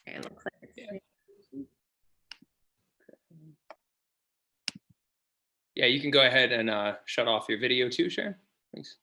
Okay, it looks like it's Yeah, you can go ahead and shut off your video too, Sharon. Thanks.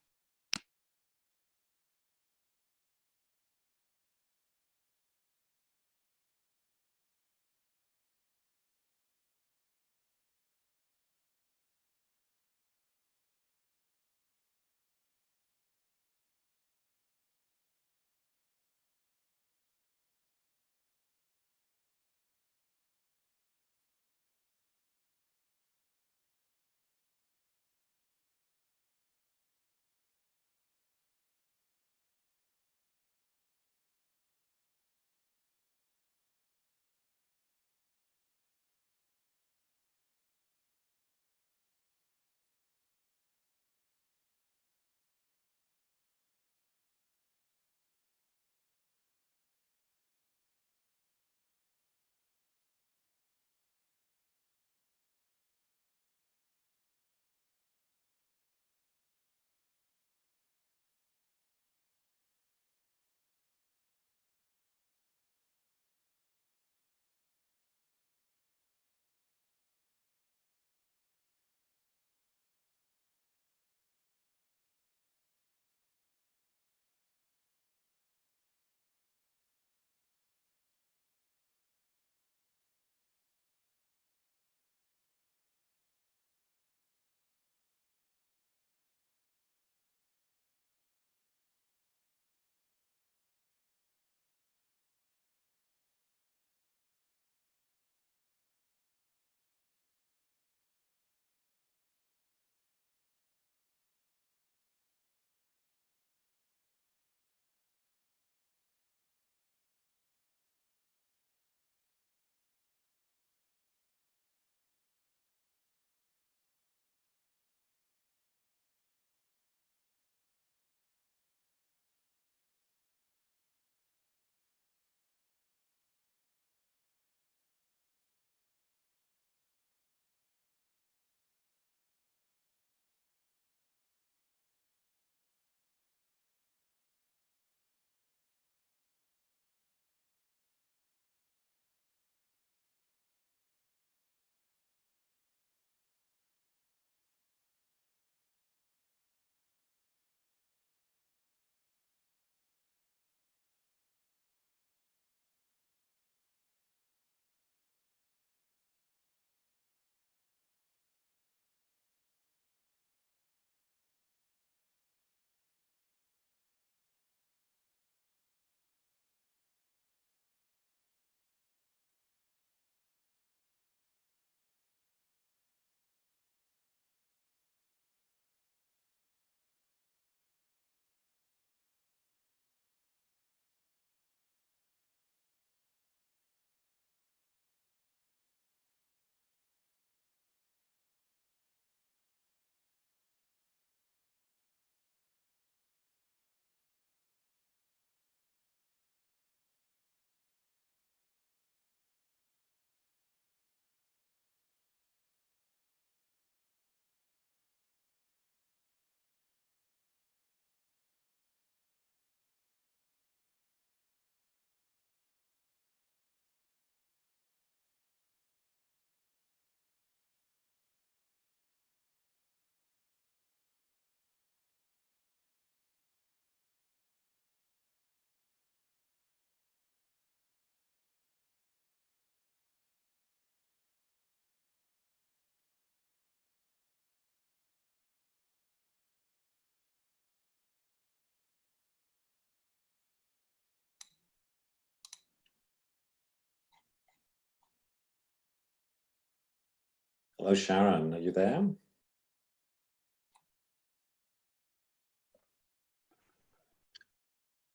Hello, Sharon. Are you there?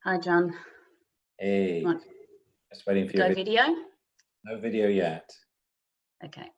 Hi, John. Hey, What? just waiting for Go your video? No video yet. Okay.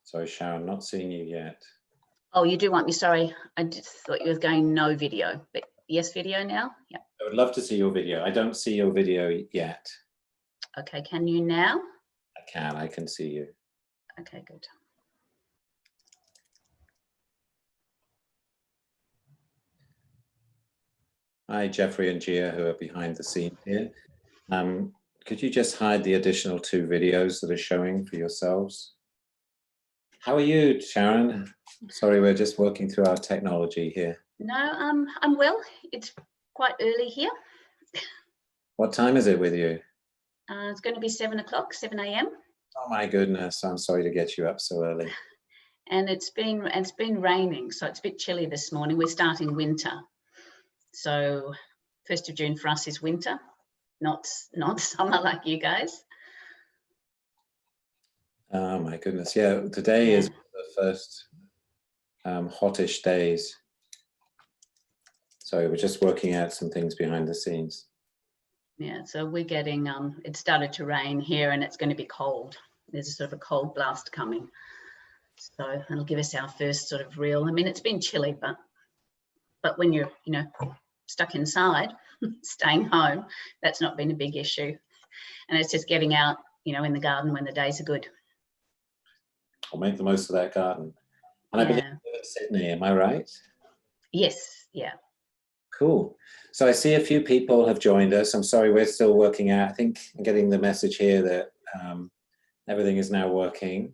Sorry, Sharon, not seeing you yet. Oh, you do want me, sorry. I just thought you were going no video, but yes video now? Yeah. I would love to see your video. I don't see your video yet. Okay, can you now? I can see you. Okay, good. Hi, Jeffrey and Gia, who are behind the scenes here. Could you just hide the additional 2 videos that are showing for yourselves? How are you, Sharon? Sorry, we're just working through our technology here. No, I'm well. It's quite early here. What time is it with you? It's going to be 7 o'clock, 7 a.m. Oh my goodness, I'm sorry to get you up so early. And it's been raining, so it's a bit chilly this morning. We're starting winter. So 1st of June for us is winter, not summer like you guys. Oh my goodness, yeah, today is the first hottish days. So we're just working out some things behind the scenes. Yeah, so we're getting, it started to rain here and it's going to be cold. There's a sort of a cold blast coming. So it'll give us our first sort of real, I mean, it's been chilly, but when you're, you know, stuck inside, staying home, that's not been a big issue. And it's just getting out, you know, in the garden when the days are good. I'll make the most of that garden. And I believe you live in Sydney, am I right? Yes, yeah. Cool. So I see a few people have joined us. I'm sorry, we're still working out. I think I'm getting the message here that everything is now working.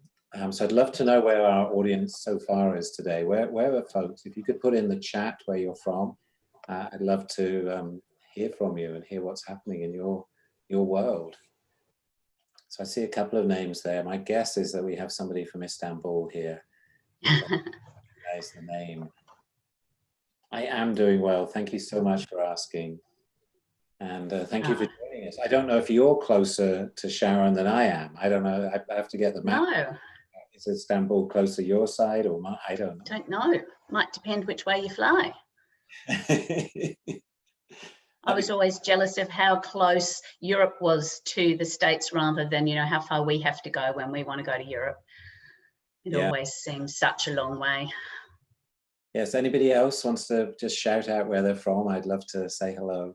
So I'd love to know where our audience so far is today. Where are folks? If you could put in the chat where you're from, I'd love to hear from you and hear what's happening in your world. So I see a couple of names there. My guess is that we have somebody from Istanbul here. There's the name. I am doing well. Thank you so much for asking. And thank you for joining us. I don't know if you're closer to Sharon than I am. I don't know. I have to get the map. No. Is Istanbul closer your side or my? I don't know. Don't know. Might depend which way you fly. I was always jealous of how close Europe was to the States rather than, you know, how far we have to go when we want to go to Europe. It always seems such a long way. Yes, anybody else wants to just shout out where they're from? I'd love to say hello.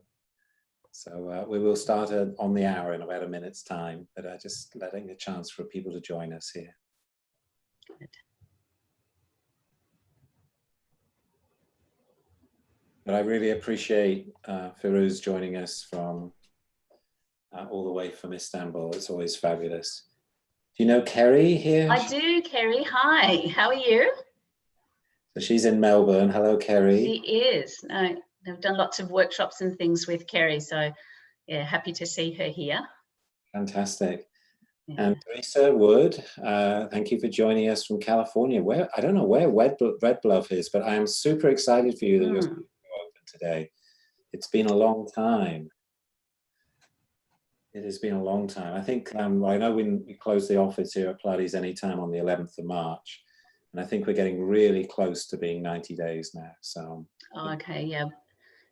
So we will start on the hour in about a minute's time, but just letting a chance for people to join us here. Good. But I really appreciate Firuz joining us from all the way from Istanbul. It's always fabulous. Do you know Kerry here? I do, Kerry. Hi, how are you? So she's in Melbourne. Hello, Kerry. She is. No, they've done lots of workshops and things with Kerry, so yeah, happy to see her here. Fantastic. Yeah. And Teresa Wood, thank you for joining us from California. I don't know where Red Bluff is, but I am super excited for you that you're open today. It's been a long time. It has been a long time. I think, I know we closed the office here at Pilates Anytime on the 11th of March, and I think we're getting really close to being 90 days now. So. Oh, okay, yeah.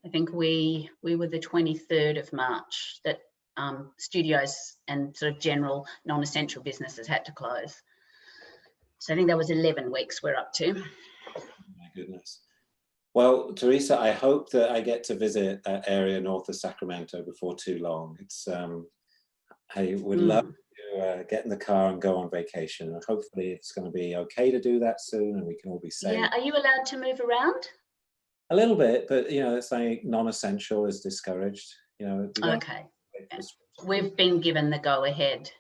I think we were the 23rd of March that studios and sort of general non-essential businesses had to close. So I think that was 11 weeks we're up to. Oh my goodness. Well, Teresa, I hope that I get to visit that area north of Sacramento before too long. It's I would love to get in the car and go on vacation. And hopefully it's going to be okay to do that soon and we can all be safe. Yeah, are you allowed to move around? A little bit, but you know, it's like non-essential is discouraged. You know. Okay. We've been given the go-ahead.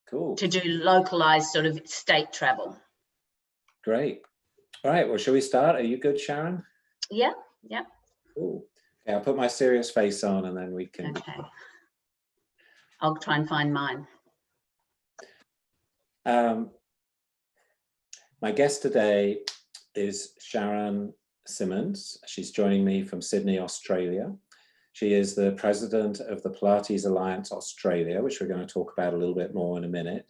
Cool. To do localized sort of state travel. Great. All right, well, shall we start? Are you good, Sharon? Yeah, yeah. Cool. Okay, I'll put my serious face on and then we can. Okay. I'll try and find mine. My guest today is Sharon Simmons. She's joining me from Sydney, Australia. She is the president of the Pilates Alliance Australia, which we're going to talk about a little bit more in a minute.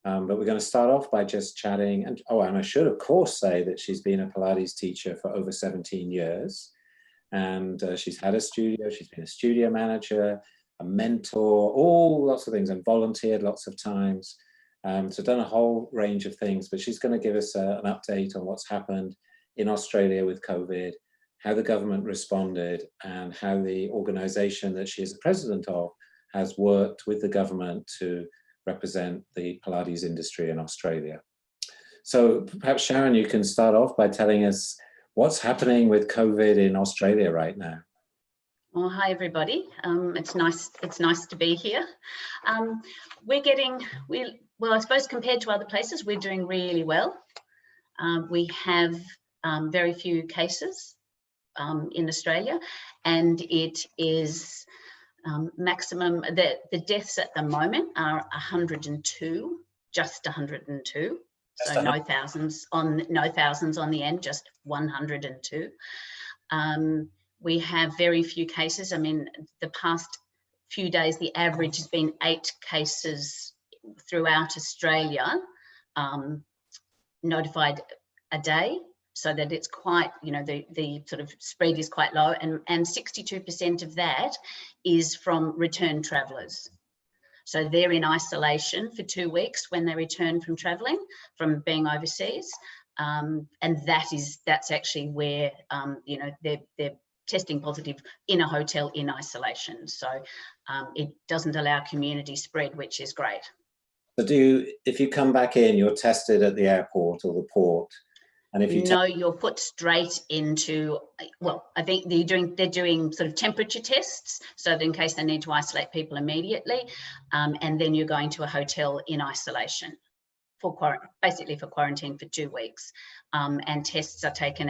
But we're going to start off by just chatting. And I should, of course, say that she's been a Pilates teacher for over 17 years. And she's had a studio. She's been a studio manager, a mentor, lots of things, and volunteered lots of times. So done a whole range of things, but she's going to give us an update on what's happened in Australia with COVID, how the government responded, and how the organization that she is the president of has worked with the government to represent the Pilates industry in Australia. So perhaps Sharon, you can start off by telling us what's happening with COVID in Australia right now. Well, hi everybody. It's nice to be here. Well, I suppose compared to other places, we're doing really well. We have very few cases in Australia, and it is maximum. The deaths at the moment are 102, just 102. So no thousands on the end, just 102. We have very few cases. I mean, the past few days, the average has been 8 cases throughout Australia notified a day, so that it's quite, the sort of spread is quite low, and 62% of that is from return travellers. So they're in isolation for 2 weeks when they return from travelling, from being overseas, and that's actually where they're testing positive in a hotel in isolation. So it doesn't allow community spread, which is great. So if you come back in, you're tested at the airport or the port, and if you you're put straight into, well, I think they're doing sort of temperature tests, so that in case they need to isolate people immediately, and then you're going to a hotel in isolation basically for quarantine for 2 weeks, and tests are taken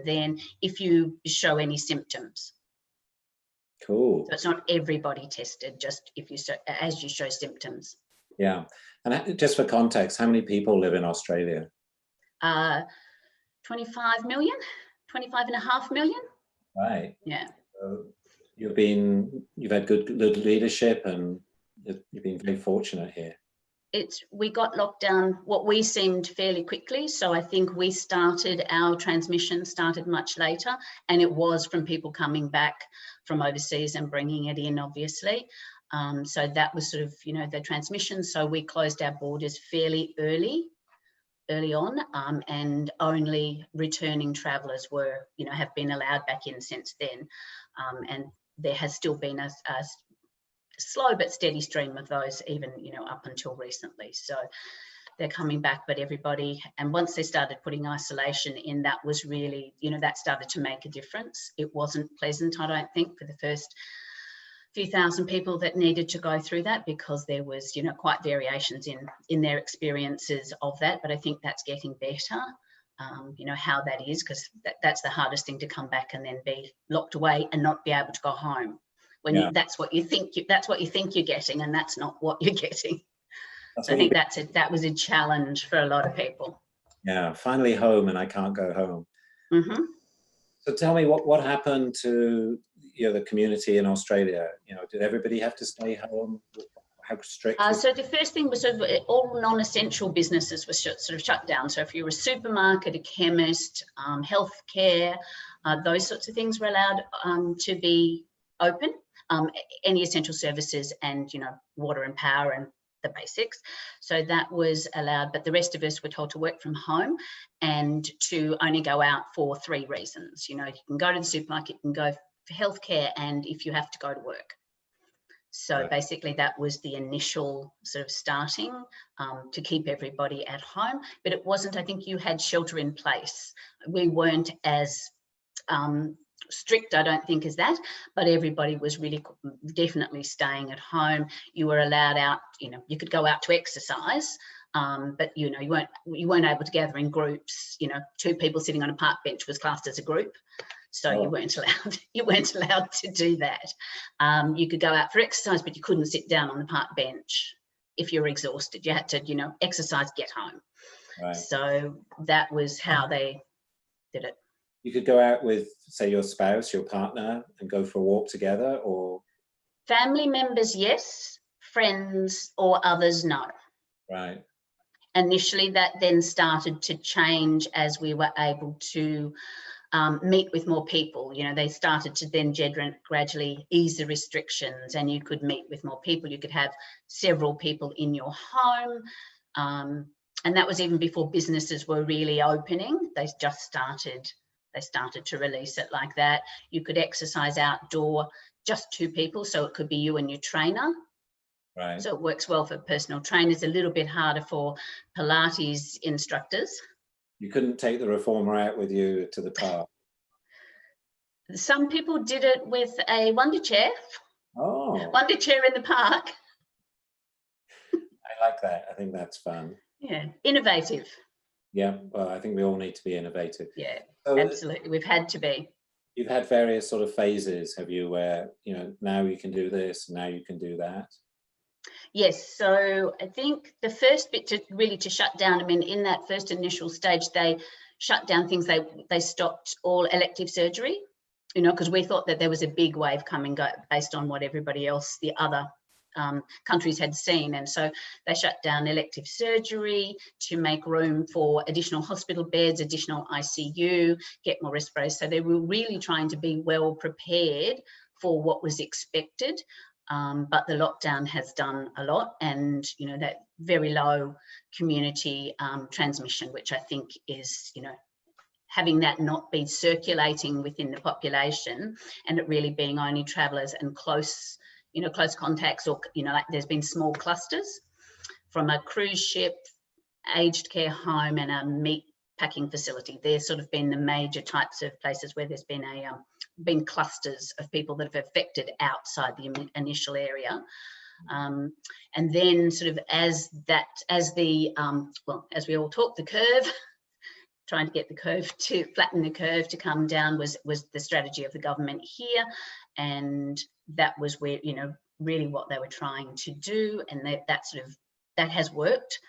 then if you show any symptoms. Cool. So it's not everybody tested, just as you show symptoms. Yeah, and just for context, how many people live in Australia? 25 million, 25.5 million. Right. Yeah. So you've had good leadership, and you've been very fortunate here. We got locked down what we seemed fairly quickly, so I think our transmission started much later, and it was from people coming back from overseas and bringing it in, obviously. So that was sort of the transmission. So we closed our borders fairly early on, and only returning travellers have been allowed back in since then, and there has still been a slow but steady stream of those, even up until recently. So they're coming back, but everybody, and once they started putting isolation in, that was really, that started to make a difference. It wasn't pleasant, I don't think, for the first few thousand people that needed to go through that, because there was quite variations in their experiences of that, but I think that's getting better. How that is, because that's the hardest thing, to come back and then be locked away and not be able to go home when that's what you think you're getting, and that's not what you're getting. So I think that was a challenge for a lot of people. Yeah, finally home, and I can't go home. Mm-hmm. So tell me, what happened to the community in Australia? Did everybody have to stay home? How strict? So the first thing was sort of all non-essential businesses were sort of shut down. So if you were a supermarket, a chemist, healthcare, those sorts of things were allowed to be open. Any essential services and water and power and the basics. So that was allowed, but the rest of us were told to work from home and to only go out for 3 reasons. You can go to the supermarket, you can go for healthcare, and if you have to go to work. So basically that was the initial sort of starting to keep everybody at home, but it wasn't, I think you had shelter in place. We weren't as strict, I don't think, as that, but everybody was really definitely staying at home. You were allowed out, you could go out to exercise, but you weren't able to gather in groups. 2 people sitting on a park bench was classed as a group, so you weren't allowed to do that. You could go out for exercise, but you couldn't sit down on the park bench if you were exhausted. You had to exercise, get home. Right. So that was how they did it. You could go out with, say, your spouse, your partner, and go for a walk together, or? Family members, yes. Friends or others, no. Right. Initially, that then started to change as we were able to meet with more people. They started to then gradually ease the restrictions, and you could meet with more people. You could have several people in your home. And that was even before businesses were really opening. They just started to release it like that. You could exercise outdoor, just 2 people, so it could be you and your trainer. Right. So it works well for personal trainers, a little bit harder for Pilates instructors. You couldn't take the reformer out with you to the park? Some people did it with a wonder chair. Oh, Wonder chair in the park. I like that. I think that's fun. Yeah, innovative. Yeah, well, I think we all need to be innovative. Yeah, So absolutely. We've had to be. you've had various sort of phases, have you, where, you know, now you can do this, now you can do that? Yes, so I think the first bit to shut down, I mean, in that first initial stage, they shut down things, they stopped all elective surgery, you know, because we thought that there was a big wave coming based on what everybody else, the other countries had seen. And so they shut down elective surgery to make room for additional hospital beds, additional ICU, get more respirators. So they were really trying to be well prepared for what was expected. But the lockdown has done a lot, and, you know, that very low community transmission, which I think is, you know, having that not be circulating within the population and it really being only travellers and close contacts, or, you know, like there's been small clusters from a cruise ship, aged care home and a meat packing facility. There's sort of been the major types of places where there's been been clusters of people that have affected outside the initial area. And then sort of as we all talk, the curve, trying to get the curve to flatten the curve to come down was the strategy of the government here. And that was where, you know, really what they were trying to do. And that has worked,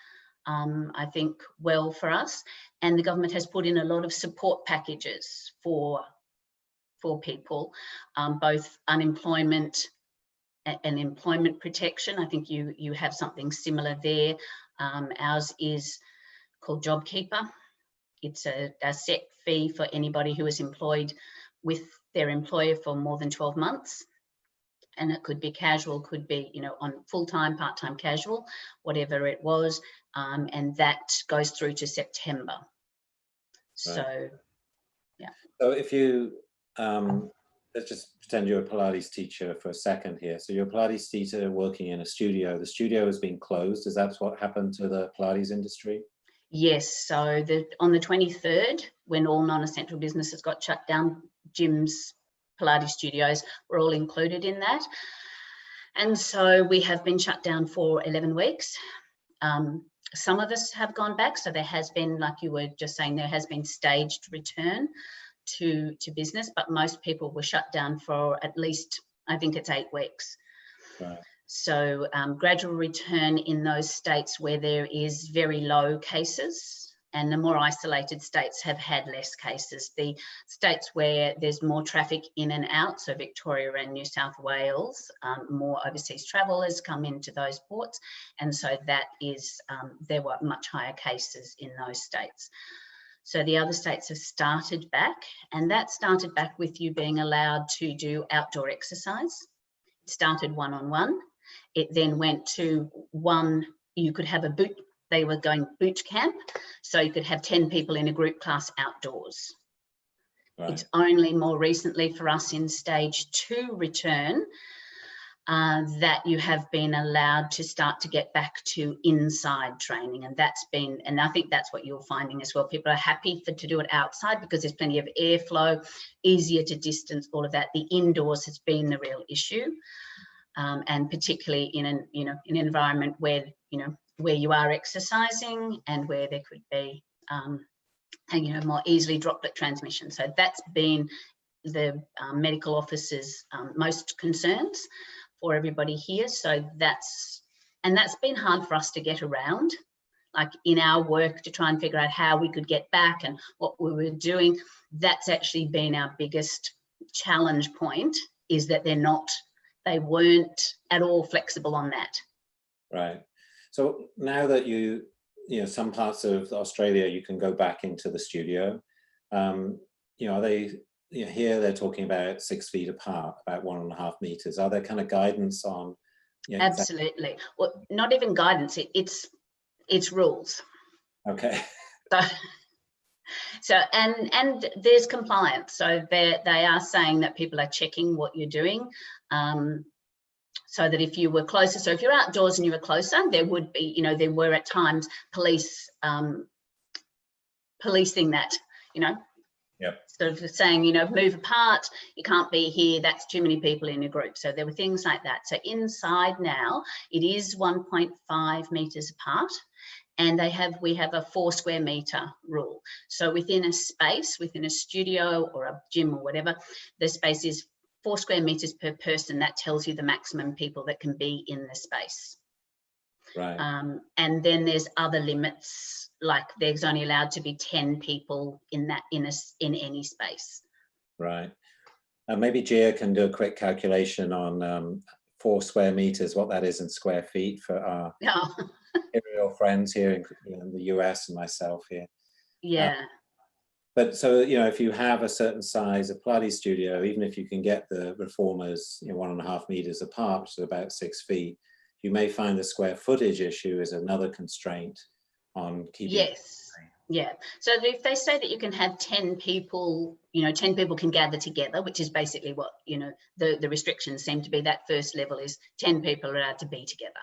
I think, well for us. And the government has put in a lot of support packages for people, both unemployment and employment protection. I think you have something similar there. Ours is called JobKeeper. It's a set fee for anybody who is employed with their employer for more than 12 months. And it could be casual, could be, you know, on full-time, part-time, casual, whatever it was. And that goes through to September. So, Right. yeah. So if you, let's just pretend you're a Pilates teacher for a second here. So you're a Pilates teacher working in a studio. The studio has been closed. Is that what happened to the Pilates industry? Yes, so on the 23rd, when all non-essential businesses got shut down, gyms, Pilates studios were all included in that. And so we have been shut down for 11 weeks. Some of us have gone back, so there has been, like you were just saying, there has been staged return to business, but most people were shut down for at least, I think it's 8 weeks. Right. So gradual return in those states where there is very low cases, and the more isolated states have had less cases. The states where there's more traffic in and out, so Victoria and New South Wales, more overseas travel has come into those ports. And so that is, there were much higher cases in those states. So the other states have started back, and that started back with you being allowed to do outdoor exercise. It started one-on-one. It then went to you could have they were going boot camp, so you could have 10 people in a group class outdoors. Right. It's only more recently for us in stage 2 return that you have been allowed to start to get back to inside training, and I think that's what you're finding as well. People are happy to do it outside because there's plenty of airflow, easier to distance, all of that. The indoors has been the real issue. And particularly in an environment where you are exercising and where there could be more easily droplet transmission. So that's been the medical officers' most concerns for everybody here. So that's been hard for us to get around, like in our work, to try and figure out how we could get back and what we were doing. That's actually been our biggest challenge point, is that they weren't at all flexible on that. Right. So now that some parts of Australia, you can go back into the studio, are they, here they're talking about 6 feet apart, about 1.5 meters. Are there kind of guidance on? Absolutely. Well, not even guidance. It's It's rules. Okay. So and there's compliance. So they are saying that people are checking what you're doing. So that if you were closer, so if you're outdoors and you were closer, there would be, there were at times police policing that, Yep. sort of saying, move apart, you can't be here, that's too many people in a group. So there were things like that. So inside now, it is 1.5 meters apart. And we have a 4 square meter rule. So within a space, within a studio or a gym or whatever, the space is 4 square meters per person. That tells you the maximum people that can be in the space. Right. And then there's other limits, like there's only allowed to be 10 people in any space. Right. Maybe Gia can do a quick calculation on 4 square meters, what that is in square feet for our imperial friends here in the US and myself here. Yeah. But so, if you have a certain size of Pilates studio, even if you can get the reformers 1.5 meters apart, which is about 6 feet, you may find the square footage issue is another constraint on keeping. Yes. Yeah. So if they say that you can have 10 people, 10 people can gather together, which is basically what, the restrictions seem to be. That first level is 10 people are allowed to be together.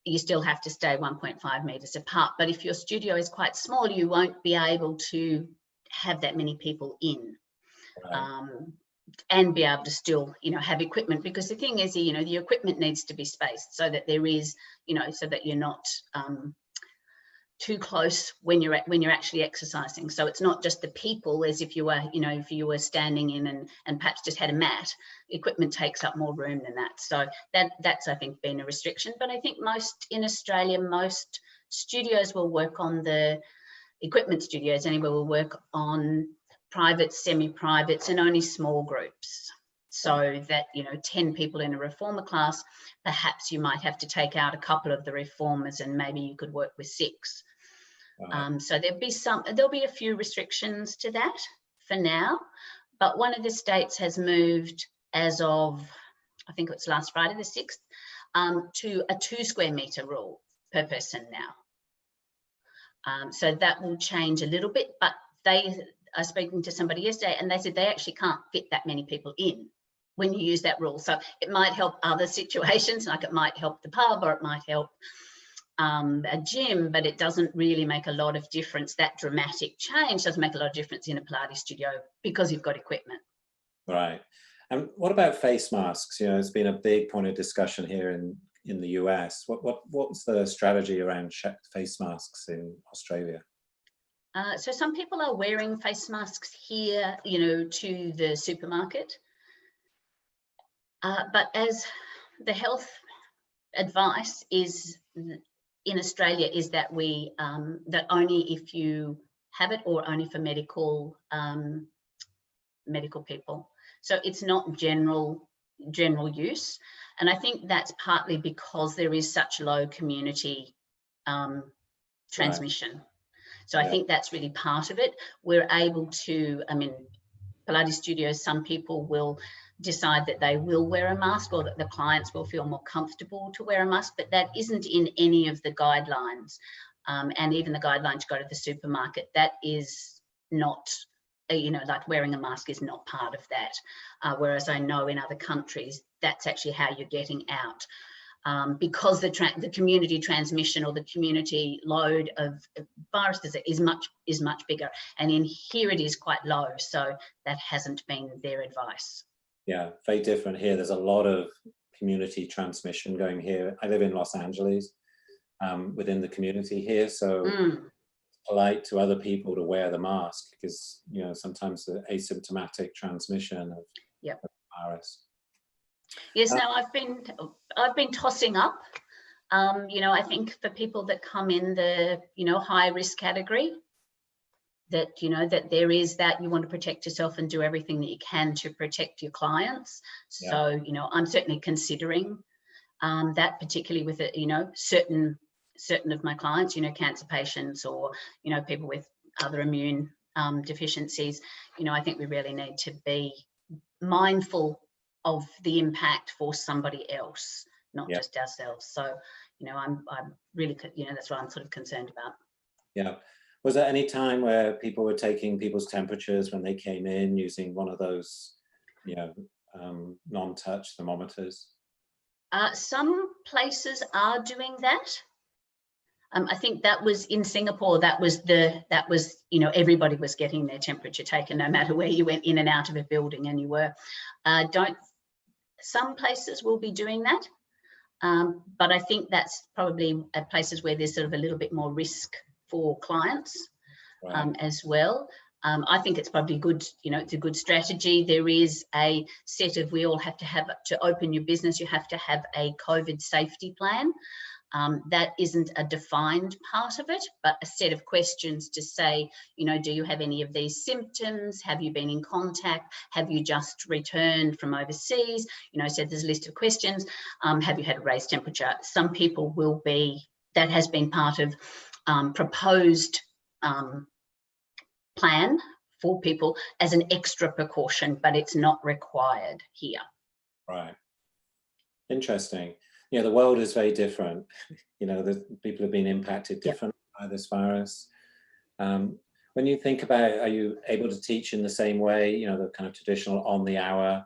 You still have to stay 1.5 meters apart. But if your studio is quite small, you won't be able to have that many people in. Right. And be able to still, have equipment, because the thing is, the equipment needs to be spaced so that there is, so that you're not too close when you're actually exercising. So it's not just the people as if you were, if you were standing in and perhaps just had a mat. Equipment takes up more room than that. So that's I think been a restriction. But I think in Australia, most studios will work on the equipment studios anyway, will work on private, semi-privates, and only small groups. So that, 10 people in a reformer class, perhaps you might have to take out a couple of the reformers and maybe you could work with 6. Right. So there'll be a few restrictions to that for now. But one of the states has moved as of, I think it's last Friday, the 6th, to a 2 square meter rule per person now. So that will change a little bit, but I was speaking to somebody yesterday and they said they actually can't fit that many people in when you use that rule. So it might help other situations, like it might help the pub or it might help a gym, but it doesn't really make a lot of difference. That dramatic change doesn't make a lot of difference in a Pilates studio because you've got equipment. Right. And what about face masks? It's been a big point of discussion here in the US. What's the strategy around face masks in Australia? So some people are wearing face masks here, to the supermarket. But as the health advice is in Australia is that that only if you have it or only for medical people. So it's not general use. And I think that's partly because there is such low community transmission. Right. So yeah. I think that's really part of it. We're able to, Pilates studios, some people will decide that they will wear a mask or that the clients will feel more comfortable to wear a mask, but that isn't in any of the guidelines. And even the guidelines to go to the supermarket, that is not, like wearing a mask is not part of that. Whereas I know in other countries, that's actually how you're getting out. Because the community transmission or the community load of viruses is much bigger, and in here it is quite low, so that hasn't been their advice. Yeah, very different here. There's a lot of community transmission going here. I live in Los Angeles, within the community here, so it's polite to other people to wear the mask because sometimes the asymptomatic transmission of the virus. Yes, now I've been tossing up. I think for people that come in the high risk category, that that there is that you want to protect yourself and do everything that you can to protect your clients. So I'm certainly considering that, particularly with certain of my clients, cancer patients or people with other immune deficiencies. I think we really need to be mindful of the impact for somebody else, not Yeah. just ourselves. So, you know, I'm really, you know, that's what I'm sort of concerned about. Yeah. Was there any time where people were taking people's temperatures when they came in using one of those, you know, non-touch thermometers? Some places are doing that. I think that was in Singapore. That was, you know, everybody was getting their temperature taken, no matter where you went in and out of a building, and you were. Some places will be doing that, but I think that's probably at places where there's sort of a little bit more risk for clients, Right. as well. I think it's probably good, you know, it's a good strategy. There is a set of, we all have to open your business, you have to have a COVID safety plan. That isn't a defined part of it, but a set of questions to say, you know, do you have any of these symptoms? Have you been in contact? Have you just returned from overseas? You know, so there's a list of questions. Have you had a raised temperature? Some people will be, that has been part of proposed plan for people as an extra precaution, but it's not required here. Right. Interesting. Yeah, the world is very different. You know, the people have been impacted differently by this virus. When you think about, are you able to teach in the same way, you know, the kind of traditional on the hour,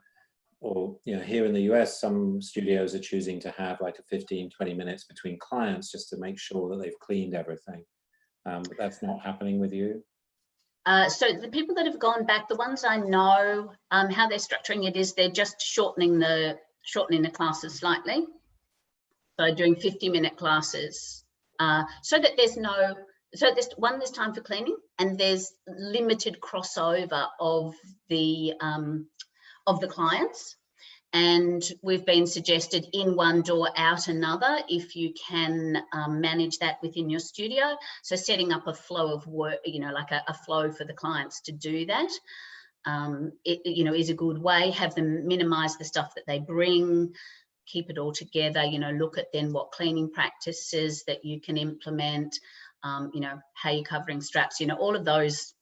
or, you know, here in the US, some studios are choosing to have like a 15, 20 minutes between clients just to make sure that they've cleaned everything. But that's not happening with you? So the people that have gone back, the ones I know, how they're structuring it is they're just shortening the classes slightly. So doing 50-minute classes, so that there's time for cleaning, and there's limited crossover of the clients. And we've been suggested in one door, out another, if you can manage that within your studio. So setting up a flow of work, you know, like a flow for the clients to do that, you know, is a good way. Have them minimize the stuff that they bring, keep it all together, you know, look at then what cleaning practices that you can implement, you know, how you're covering straps, you know, all of those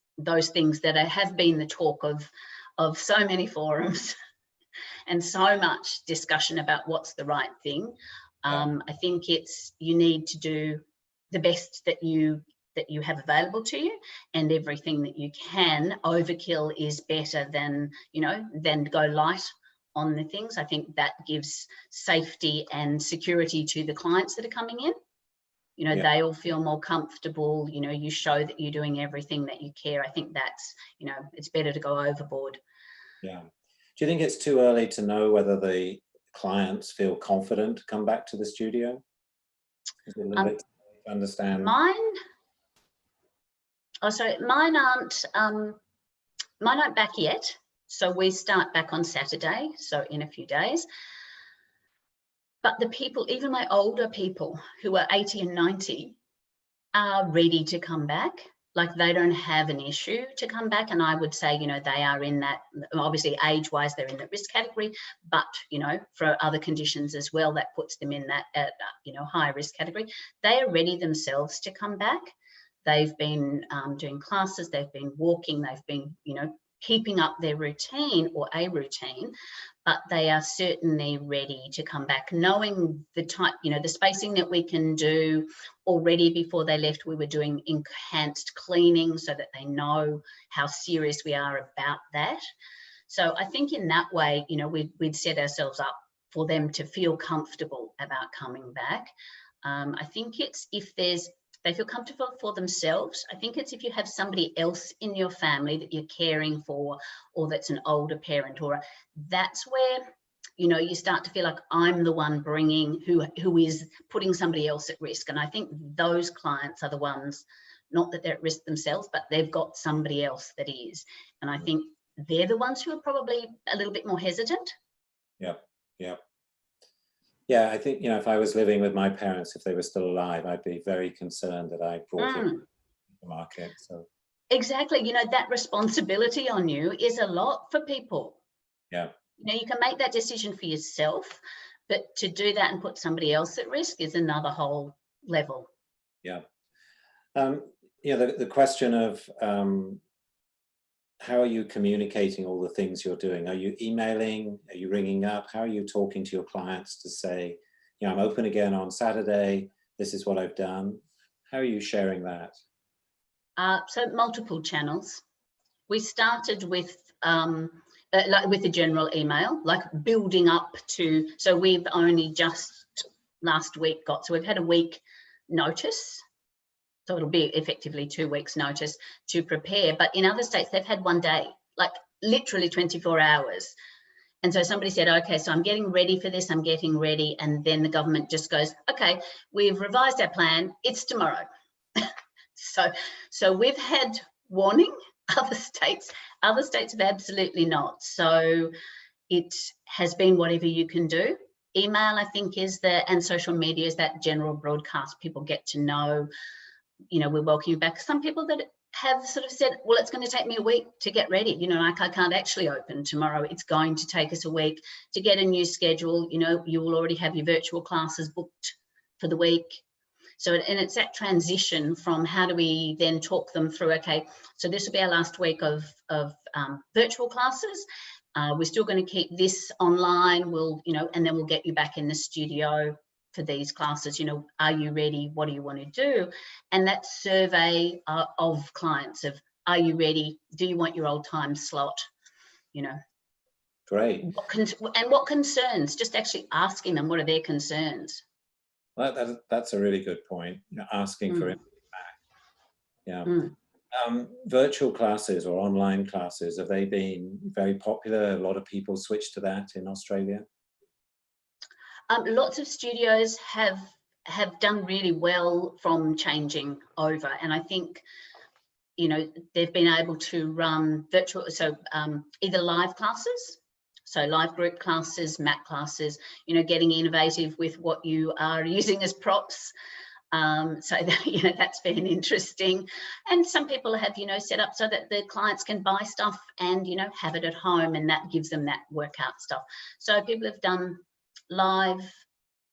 things that have been the talk of so many forums and so much discussion about what's the right thing. I think you need to do the best that you have available to you, and everything that you can. Overkill is better than, you know, than go light on the things. I think that gives safety and security to the clients that are coming in. You know, they all feel more comfortable. You know, you show that you're doing everything, that you care. I think that's, you know, it's better to go overboard. Yeah. Do you think it's too early to know whether the clients feel confident to come back to the studio? Is it a little bit to understand? Mine aren't back yet. So we start back on Saturday, so in a few days. But the people, even my older people who are 80 and 90, are ready to come back. Like, they don't have an issue to come back. And I would say, you know, they are in that, obviously age-wise, they're in the risk category, but, you know, for other conditions as well, that puts them in that, you know, higher risk category. They are ready themselves to come back. They've been doing classes, they've been walking, they've been, you know, keeping up their routine or a routine, but they are certainly ready to come back, knowing the type, you know, the spacing that we can do. Already before they left, we were doing enhanced cleaning so that they know how serious we are about that. So I think in that way, you know, we'd set ourselves up for them to feel comfortable about coming back. I think it's they feel comfortable for themselves. I think it's if you have somebody else in your family that you're caring for, or that's an older parent, or that's where, you know, you start to feel like I'm the one bringing, who is putting somebody else at risk. And I think those clients are the ones, not that they're at risk themselves, but they've got somebody else that is. And I think they're the ones who are probably a little bit more hesitant. Yeah, I think, you know, if I was living with my parents, if they were still alive, I'd be very concerned that I brought it to the market. So exactly, you know, that responsibility on you is a lot for people. Yeah. You know, you can make that decision for yourself, but to do that and put somebody else at risk is another whole level. Yeah. You know, the question of how are you communicating all the things you're doing? Are you emailing? Are you ringing up? How are you talking to your clients to say, you know, I'm open again on Saturday, this is what I've done. How are you sharing that? So multiple channels. We started with like with the general email, like building up to, so we've only just last week got, so we've had a week notice. So it'll be effectively 2 weeks notice to prepare. But in other states, they've had 1 day, like literally 24 hours. And so somebody said, okay, so I'm getting ready for this, I'm getting ready. And then the government just goes, okay, we've revised our plan, it's tomorrow. So we've had warning. Other states have absolutely not. So it has been whatever you can do. Email, I think, is and social media is that general broadcast. People get to know, you know, we welcome you back. Some people that have sort of said, well, it's going to take me a week to get ready. You know, like I can't actually open tomorrow. It's going to take us a week to get a new schedule. You know, you will already have your virtual classes booked for the week. So, and it's that transition from how do we then talk them through, okay, so this will be our last week of virtual classes. We're still going to keep this online. We'll, you know, and then we'll get you back in the studio for these classes. You know, are you ready? What do you want to do? And that survey of clients of, are you ready? Do you want your old time slot? You know. Great. What concerns? Just actually asking them, what are their concerns? Well, that's a really good point. You know, asking for feedback. Yeah. Virtual classes or online classes, have they been very popular? A lot of people switch to that in Australia. Lots of studios have done really well from changing over, and I think, you know, they've been able to run virtual, so either live classes. So live group classes, mat classes, you know, getting innovative with what you are using as props. So that, you know, that's been interesting. And some people have, you know, set up so that the clients can buy stuff and, you know, have it at home, and that gives them that workout stuff. So people have done live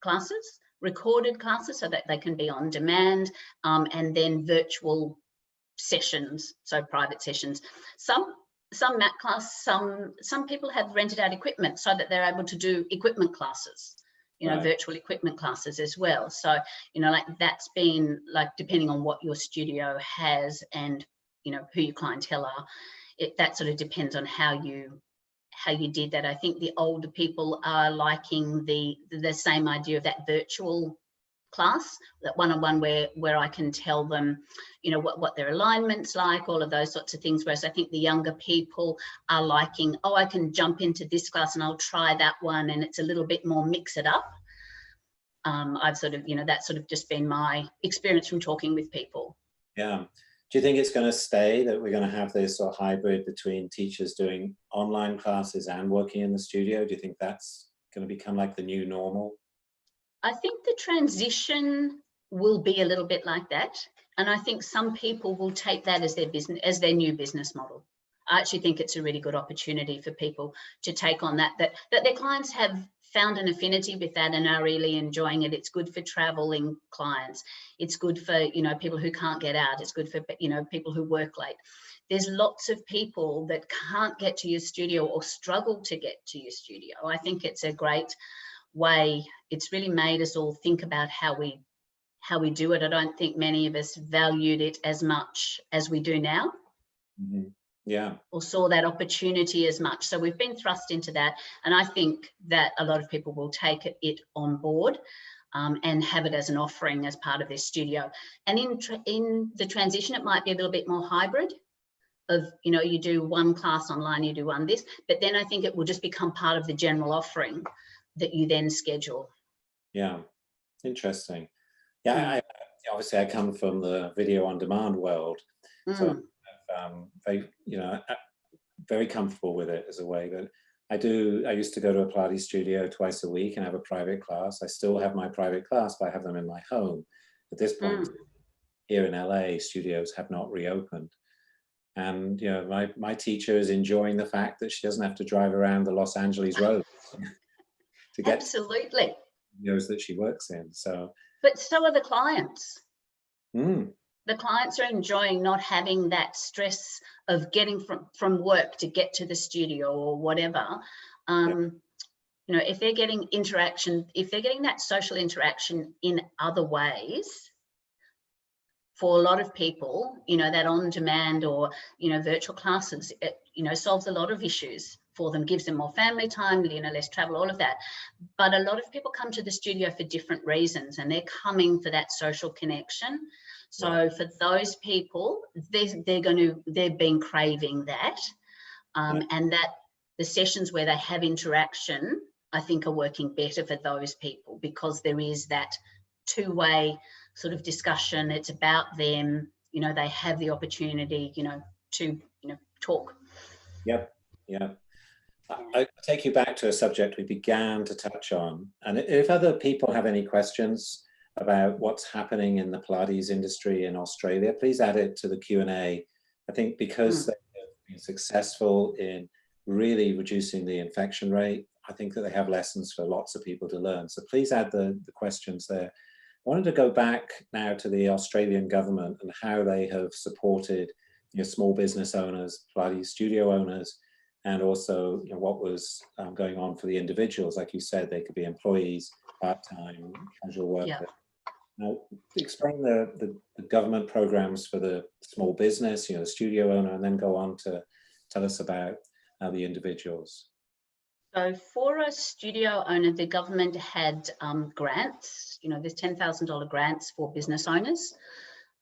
classes, recorded classes so that they can be on demand, and then virtual sessions, so private sessions. Some mat class, some people have rented out equipment so that they're able to do equipment classes, you know, virtual equipment classes as well. So, you know, like that's been like, depending on what your studio has and, you know, who your clientele are, that sort of depends on how you did that. I think the older people are liking the same idea of that virtual class, that one-on-one where I can tell them, you know, what their alignment's like, all of those sorts of things. Whereas I think the younger people are liking, oh, I can jump into this class and I'll try that one, and it's a little bit more mix it up. I've sort of, you know, that's sort of just been my experience from talking with people. Yeah. Do you think it's going to stay, that we're going to have this sort of hybrid between teachers doing online classes and working in the studio? Do you think that's going to become like the new normal? I think the transition will be a little bit like that. And I think some people will take that as their business, as their new business model. I actually think it's a really good opportunity for people to take on that their clients have found an affinity with that and are really enjoying it. It's good for traveling clients. It's good for, you know, people who can't get out. It's good for, you know, people who work late. There's lots of people that can't get to your studio or struggle to get to your studio. I think it's a great way. It's really made us all think about how we do it. I don't think many of us valued it as much as we do now. Mm-hmm. Yeah. Or saw that opportunity as much. So we've been thrust into that. And I think that a lot of people will take it on board and have it as an offering as part of their studio. And in the transition, it might be a little bit more hybrid of, you know, you do one class online, you do one this, but then I think it will just become part of the general offering that you then schedule. Yeah. Interesting. Yeah. Obviously I come from the video on demand world. So very, you know, very comfortable with it as a way that I used to go to a Pilates studio twice a week and have a private class. I still have my private class, but I have them in my home. At this point, here in LA, studios have not reopened. And, you know, my teacher is enjoying the fact that she doesn't have to drive around the Los Angeles roads to get absolutely to studios that she works in. So, but so are the clients. The clients are enjoying not having that stress of getting from work to get to the studio or whatever. you know, if they're getting interaction, if they're getting that social interaction in other ways, for a lot of people, you know, that on-demand or, you know, virtual classes, it, you know, solves a lot of issues for them, gives them more family time, you know, less travel, all of that. But a lot of people come to the studio for different reasons, and they're coming for that social connection. So for those people, they've been craving that, and that the sessions where they have interaction, I think, are working better for those people, because there is that two-way sort of discussion. It's about them, you know, they have the opportunity, you know, to, you know, talk. Yep. I take you back to a subject we began to touch on, and if other people have any questions about what's happening in the Pilates industry in Australia, please add it to the Q&A. I think because they've been successful in really reducing the infection rate, I think that they have lessons for lots of people to learn. So please add the questions there. I wanted to go back now to the Australian government and how they have supported, you know, small business owners, Pilates studio owners, and also, you know, what was going on for the individuals. Like you said, they could be employees, part-time, casual workers. Yeah. Now, explain the government programs for the small business, you know, the studio owner, and then go on to tell us about the individuals. So for a studio owner, the government had grants, you know, there's $10,000 grants for business owners,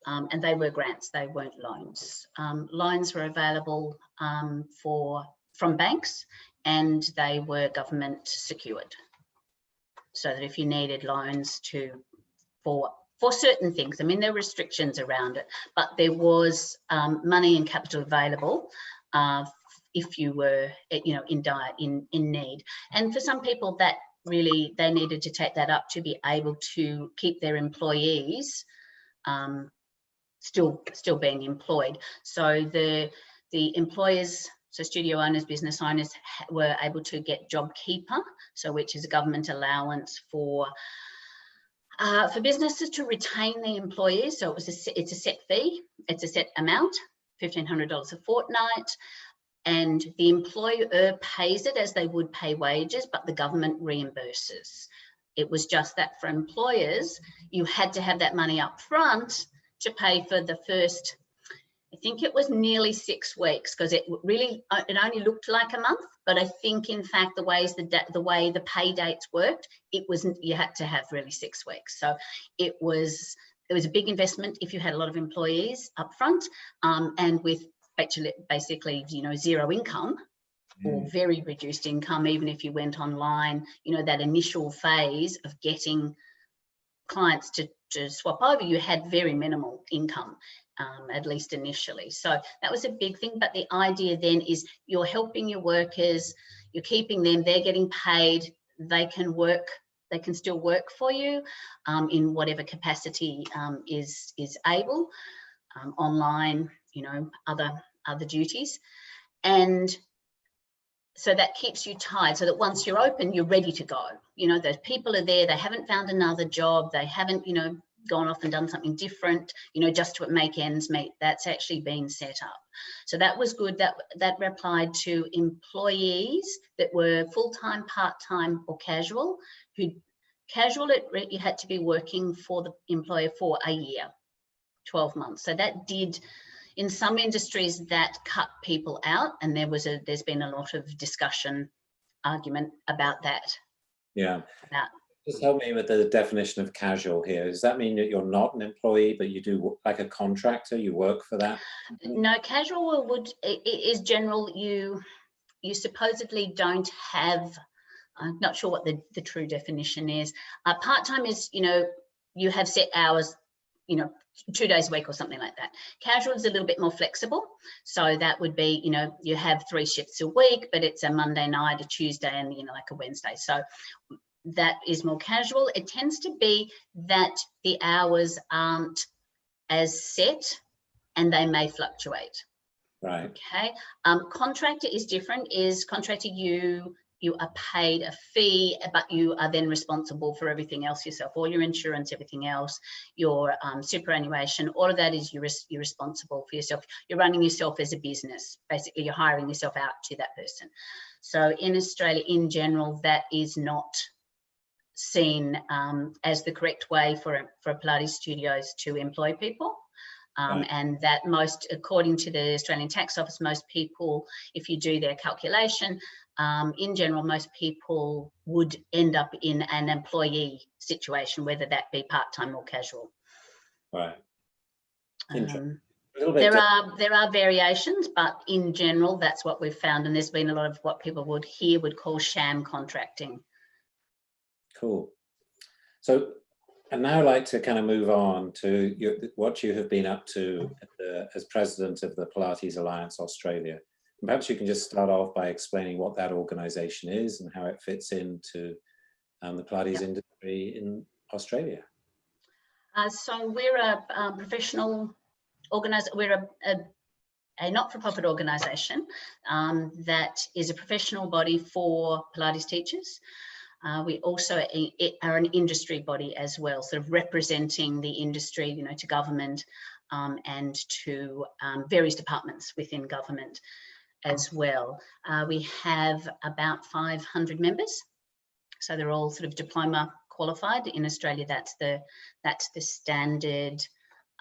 and they were grants, they weren't loans. Loans were available from banks, and they were government secured. So that if you needed loans for certain things, I mean, there were restrictions around it, but there was money and capital available if you were, you know, in need. And for some people, that really, they needed to take that up to be able to keep their employees still being employed. So the employers, so studio owners, business owners, were able to get JobKeeper, so which is a government allowance for businesses to retain the employees. So it's a set fee, it's a set amount, $1,500 a fortnight, and the employer pays it as they would pay wages, but the government reimburses. It was just that for employers, you had to have that money up front to pay for the first, I think it was nearly 6 weeks, because it only looked like a month, but I think in fact the way the pay dates worked, you had to have really 6 weeks. So it was a big investment if you had a lot of employees up front, and with basically, you know, zero income or very reduced income. Even if you went online, you know, that initial phase of getting clients to swap over, you had very minimal income, at least initially. So that was a big thing. But the idea then is you're helping your workers, you're keeping them, they're getting paid, they can work, they can still work for you in whatever capacity is able, online, you know, other duties. And so that keeps you tied, so that once you're open, you're ready to go. You know, those people are there, they haven't found another job, they haven't, you know, gone off and done something different, you know, just to make ends meet. That's actually been set up. So that was good. That applied to employees that were full-time, part-time, or casual. You had to be working for the employer for a year, 12 months. So that did, in some industries, that cut people out, and there's been a lot of discussion, argument about that. Yeah. Just help me with the definition of casual here. Does that mean that you're not an employee, but you do, like a contractor, you work for that? No, casual is general. You supposedly don't have, I'm not sure what the true definition is. Part-time is, you know, you have set hours, you know, 2 days a week or something like that. Casual is a little bit more flexible. So that would be, you know, you have 3 shifts a week, but it's a Monday night, a Tuesday, and, you know, like a Wednesday. So that is more casual. It tends to be that the hours aren't as set and they may fluctuate. Right. Okay. Contractor is different. Contractor, you are paid a fee, but you are then responsible for everything else yourself, all your insurance, everything else, your superannuation, all of that is you're responsible for yourself. You're running yourself as a business. Basically, you're hiring yourself out to that person. So in Australia, in general, that is not seen as the correct way for Pilates studios to employ people. Right. And that according to the Australian Tax Office, most people, if you do their calculation, in general, most people would end up in an employee situation, whether that be part-time or casual. Right. There are variations, but in general, that's what we've found. And there's been a lot of what people would call sham contracting. Cool. So I'd now like to kind of move on to what you have been up to as president of the Pilates Alliance Australia. And perhaps you can just start off by explaining what that organization is and how it fits into the Pilates industry in Australia. So we're a professional organization. We're a not-for-profit organisation that is a professional body for Pilates teachers. We also are an industry body as well, sort of representing the industry, you know, to government and to various departments within government as well. We have about 500 members, so they're all sort of diploma qualified. In Australia, that's the standard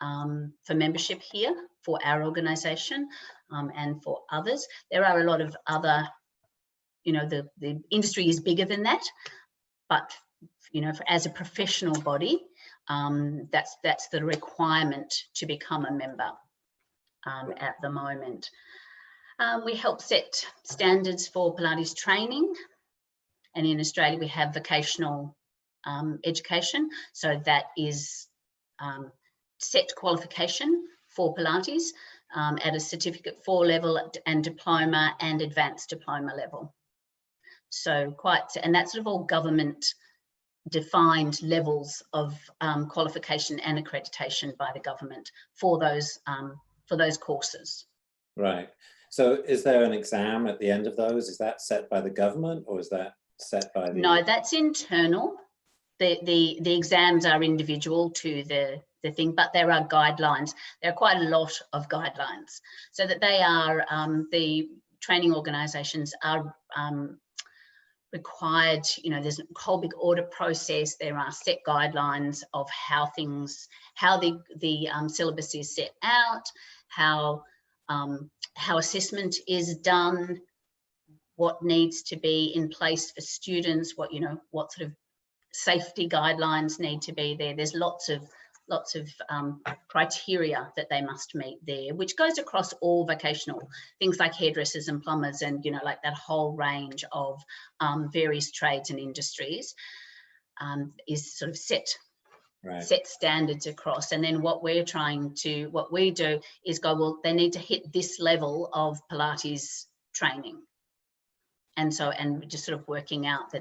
for membership here for our organisation and for others. There are a lot of other, you know, the industry is bigger than that, but you know, as a professional body, that's the requirement to become a member at the moment. We help set standards for Pilates training, and in Australia we have vocational education, so that is set qualification for Pilates at a certificate 4 level and diploma and advanced diploma level. So and that's sort of all government defined levels of qualification and accreditation by the government for those courses. Right. So is there an exam at the end of those? Is that set by the government or is that set by the... No, that's internal. The exams are individual to the thing, but there are guidelines. There are quite a lot of guidelines, so that they are the training organisations are required. You know, there's a whole big audit process. There are set guidelines of how the syllabus is set out, how assessment is done, what needs to be in place for students, what sort of safety guidelines need to be there. There's lots of criteria that they must meet there, which goes across all vocational things like hairdressers and plumbers, and you know, like that whole range of various trades and industries is sort of set standards across. And then what we do is go, well, they need to hit this level of Pilates training, and just sort of working out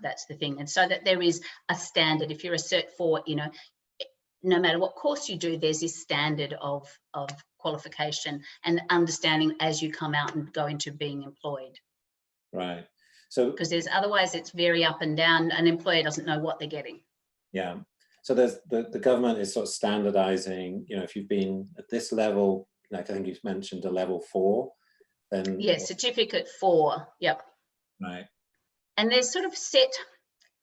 that's the thing. And so that there is a standard. If you're a Cert 4, you know, no matter what course you do, there's this standard of qualification and understanding as you come out and go into being employed. Right. So because otherwise it's very up and down. An employer doesn't know what they're getting. Yeah. So there's the government is sort of standardizing, you know, if you've been at this level, like I think you've mentioned a level 4, then... Yes, certificate 4, yep. Right. And there's sort of set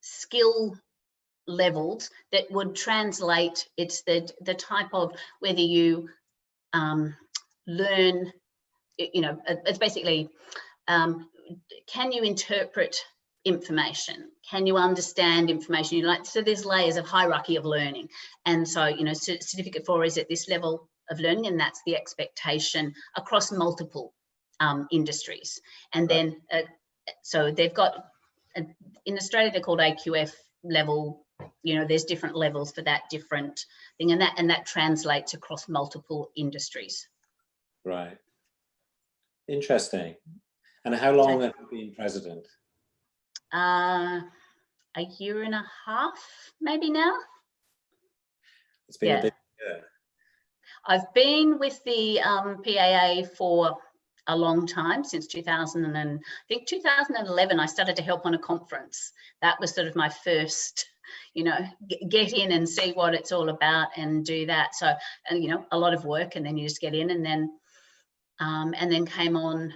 skill levels that would translate. It's the type of whether you learn, you know, it's basically, can you interpret information? Can you understand information? So there's layers of hierarchy of learning. And so, you know, certificate 4 is at this level of learning, and that's the expectation across multiple industries. And then, so they've got, in Australia, they're called AQF level. You know, there's different levels for that different thing, and that translates across multiple industries. Right. Interesting. And how long have you been president? A year and a half, maybe now. It's been a bit. Yeah. I've been with the PAA for a long time, since 2011. I started to help on a conference. That was sort of my first, you know, get in and see what it's all about and do that. So, and you know, a lot of work, and then you just get in, and then came on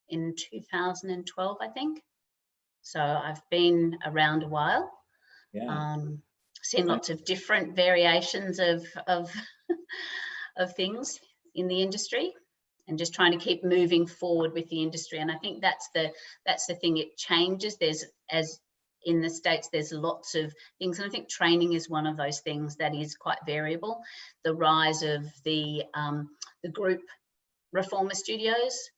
in 2012, I think. So I've been around a while. Yeah. Seen lots of different variations of of things in the industry, and just trying to keep moving forward with the industry. And I think that's the thing, it changes. There's, as in the States, there's lots of things, and I think training is one of those things that is quite variable. The rise of the group reformer studios,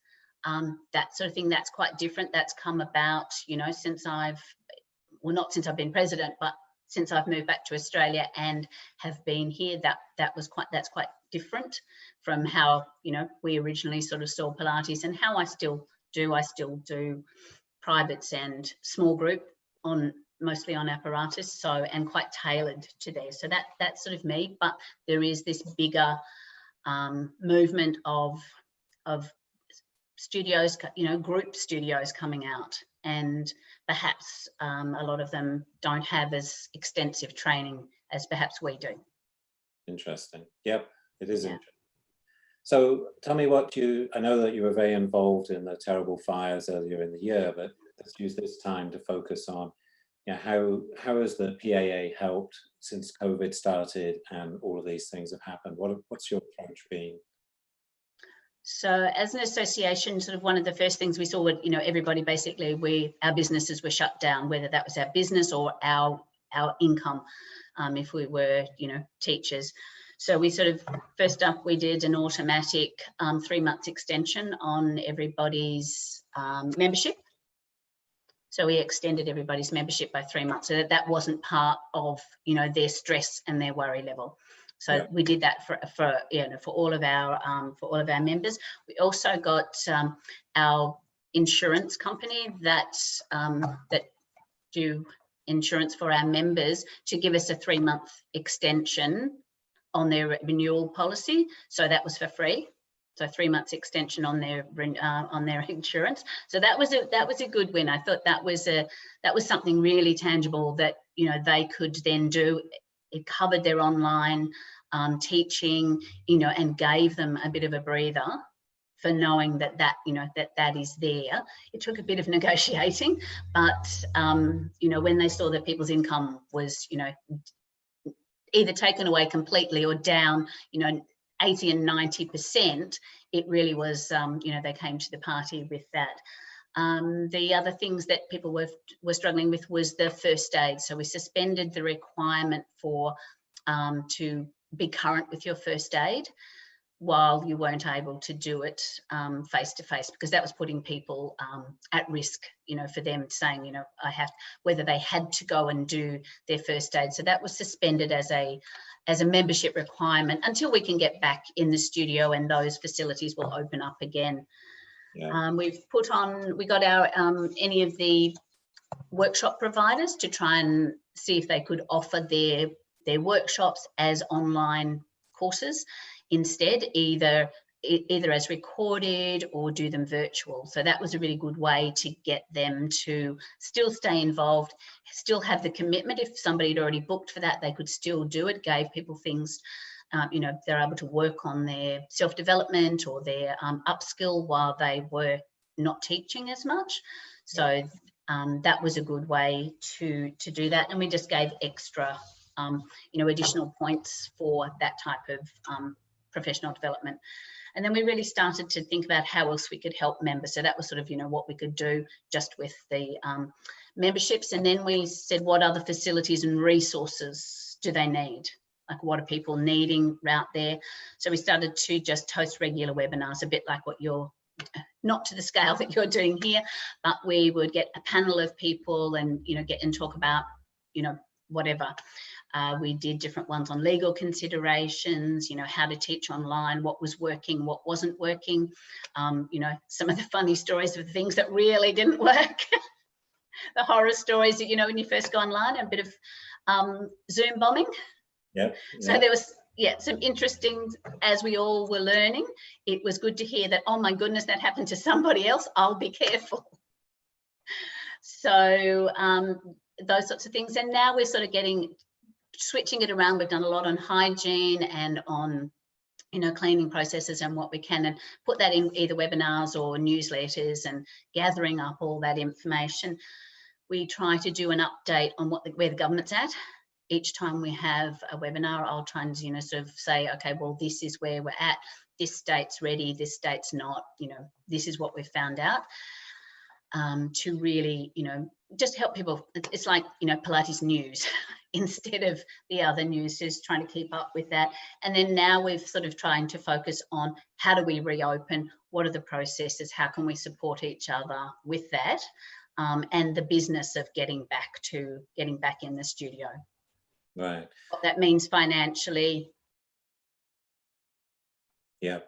that sort of thing, that's quite different. That's come about, you know, since not since I've been president, but since I've moved back to Australia and have been here. That's quite different from how, you know, we originally sort of saw Pilates, and how I still do privates and small group, mostly on apparatus, so, and quite tailored to there. So that's sort of me. But there is this bigger movement of studios, you know, group studios coming out, and perhaps a lot of them don't have as extensive training as perhaps we do. Interesting. Yep, it is interesting. So tell me I know that you were very involved in the terrible fires earlier in the year, but let's use this time to focus on, you know, how has the PAA helped since COVID started and all of these things have happened? What's your approach been? So as an association, sort of one of the first things we saw, you know, everybody basically, our businesses were shut down, whether that was our business or our income, if we were, you know, teachers. So we sort of, first up, we did an automatic 3-month extension on everybody's membership. So we extended everybody's membership by 3 months, so that wasn't part of, you know, their stress and their worry level. So we did that for all of our members. We also got our insurance company that do insurance for our members to give us a 3-month extension on their renewal policy. So that was for free. So 3 months extension on their insurance. So that was a good win. I thought that was something really tangible that, you know, they could then do. It covered their online teaching, you know, and gave them a bit of a breather for knowing that you know, that is there. It took a bit of negotiating, but you know, when they saw that people's income was, you know, either taken away completely or down, you know, 80 and 90%, it really was, you know, they came to the party with that. The other things that people were struggling with was the first aid. So we suspended the requirement for to be current with your first aid while you weren't able to do it face to face, because that was putting people at risk, you know, for them saying, you know, whether they had to go and do their first aid. So that was suspended as a membership requirement until we can get back in the studio and those facilities will open up again. Yeah. We got our any of the workshop providers to try and see if they could offer their workshops as online courses instead, either as recorded or do them virtual. So that was a really good way to get them to still stay involved, still have the commitment. If somebody had already booked for that, they could still do it. Gave people things, you know, they're able to work on their self-development or their upskill while they were not teaching as much. So that was a good way to do that. And we just gave extra, you know, additional points for that type of professional development. And then we really started to think about how else we could help members. So that was sort of, you know, what we could do just with the memberships. And then we said, what other facilities and resources do they need? Like, what are people needing out there? So we started to just host regular webinars, a bit like what you're, not to the scale that you're doing here, but we would get a panel of people and, you know, get and talk about, you know, whatever. We did different ones on legal considerations, you know, how to teach online, what was working, what wasn't working, you know, some of the funny stories of the things that really didn't work, the horror stories that, you know, when you first go online, a bit of Zoom bombing. Yep. So there was, some interesting, as we all were learning, it was good to hear that, oh my goodness, that happened to somebody else, I'll be careful. So those sorts of things. And now we're sort of switching it around. We've done a lot on hygiene and on, cleaning processes and what we can, and put that in either webinars or newsletters, and gathering up all that information. We try to do an update on where the government's at. Each time we have a webinar, I'll try and, sort of say, okay, well, this is where we're at. This state's ready, this state's not, this is what we've found out. To really, just help people. It's like, Pilates news instead of the other news, just trying to keep up with that. And then now we've sort of trying to focus on how do we reopen? What are the processes? How can we support each other with that? And the business of getting back in the studio. Right. What that means financially. Yeah.